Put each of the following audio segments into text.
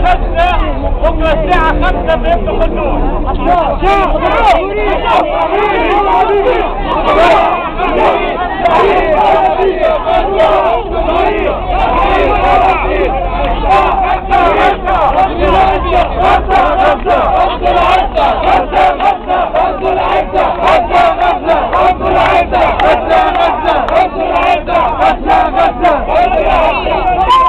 بكره الساعة 5 بيفتحوا النور.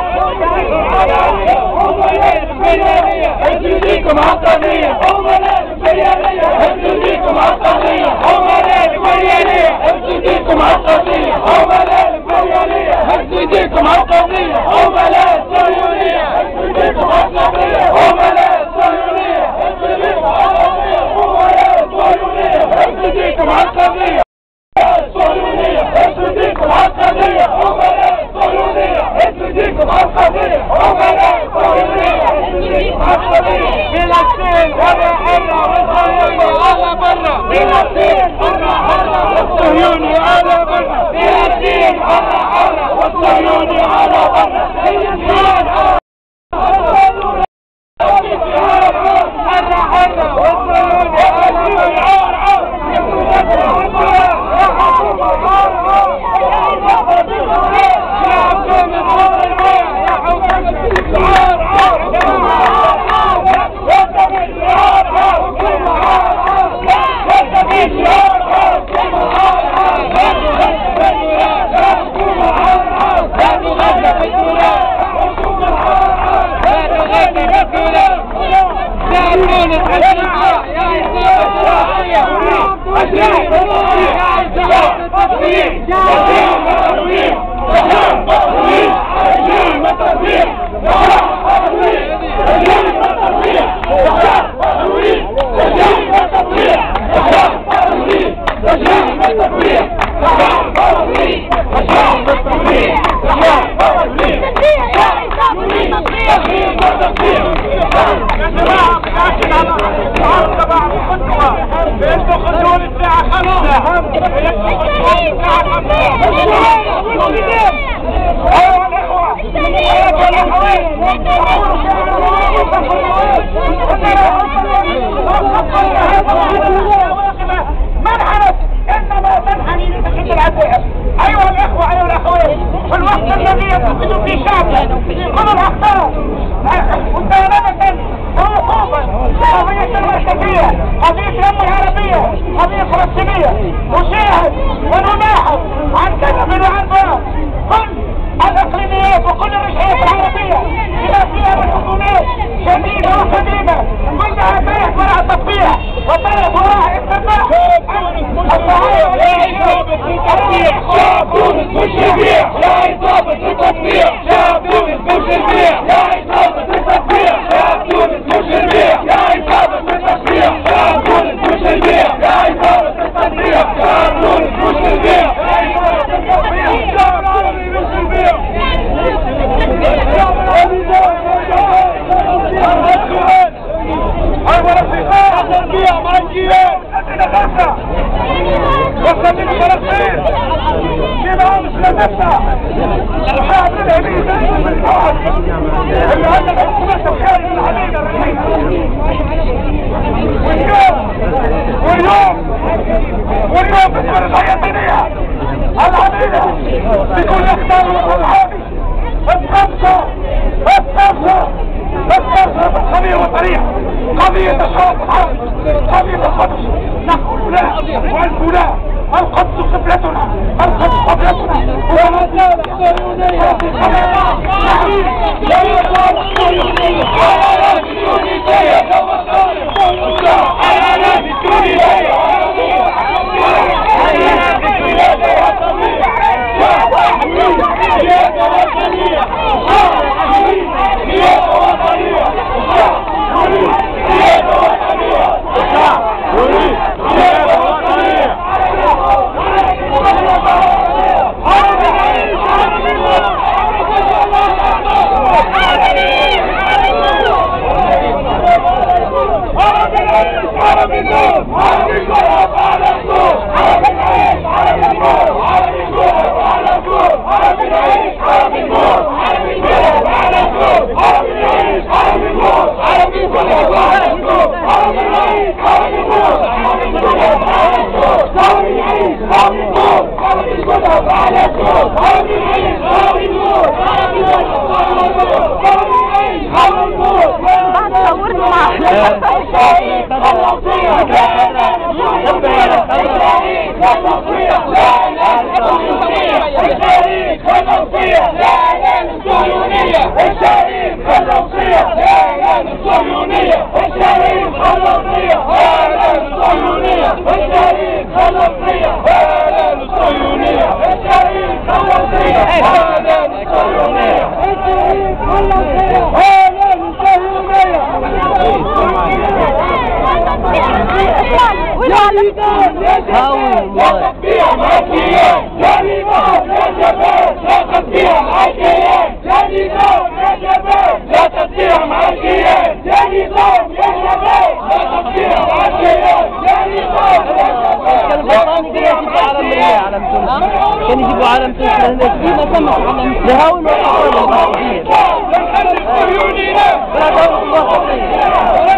هتديكم عالقضية عملاء البريانية هتديكم عالقضية عملاء البريانية هتديكم عالقضية عملاء البريانية هتديكم عالقضية عملاء الصهيونية هتديكم عالقضية عملاء الصهيونية هتديكم عالقضية عملاء الصهيونية هتديكم عالقضية الصهيونية هتديكم عالقضية عملاء الصهيونية هتديكم عالقضية عملاء الصهيونية هتديكم عالقضية فلسطين ولا حرة والصهيوني على برا فلسطين حرة حرة والصهيوني على برا فلسطين حرة حرة والصهيوني على برا فلسطين حرة حرة والصهيوني أيها الأخوة أيها الأخوات في الوقت الذي ينتقد في شعبه من الأخطاء مساندة ووقوفا قضية المركزية قضية الأمة العربية قضية فلسطينية نشاهد ونلاحظ عن كذب وعن ضرر كل الإقليميات وكل الرجالات العربية بما فيها من حكومات شديدة وقديمة كلها تاريخ وراء التطبيع وتاريخ وراء اتباع شعب تونس مش يبيع لا يصابت التطبيع شعب تونس مش يبيع لا يصابت التطبيع شعب تونس مش يبيع لا يصابت التطبيع شعب تونس مش يبيع لا يصابت التطبيع شعب تونس مش يبيع لا يصابت التطبيع شعب عربي مش يبيع البيع مع الجيران وصلنا فلسطين كما مش لنفسها وشعب الهديد اللي عندنا حكومات الخارج العلينا واليوم بتكون الحياة الدينية العلينا بكل اختار والحامي الخمسة بالخبير والطريق قضية الشرف العربي قضية القدس نقول لا والف لا القدس قبلتنا القدس قبلتنا وهذا الصهيونية لا يقال الصهيونية حياة التونسية حياة التونسية حياة السيادة الوطنية سيادة وطنية سيادة وطنية سيادة وطنية سيادة وطنية عربي نضال يا شباب لا تطبيع مع الكيان، يا نضال يا شباب لا تطبيع مع الكيان، يا نضال يا شباب لا تطبيع مع الكيان، يا نضال يا شباب لا تطبيع مع الكيان، يا نضال يا شباب لا تطبيع مع الكيان. كان يجيبوا علم تونس لهناك فيما تم يهاونوا الحرب الوطنية. لا نحل قيودنا بلا دولة وطنية.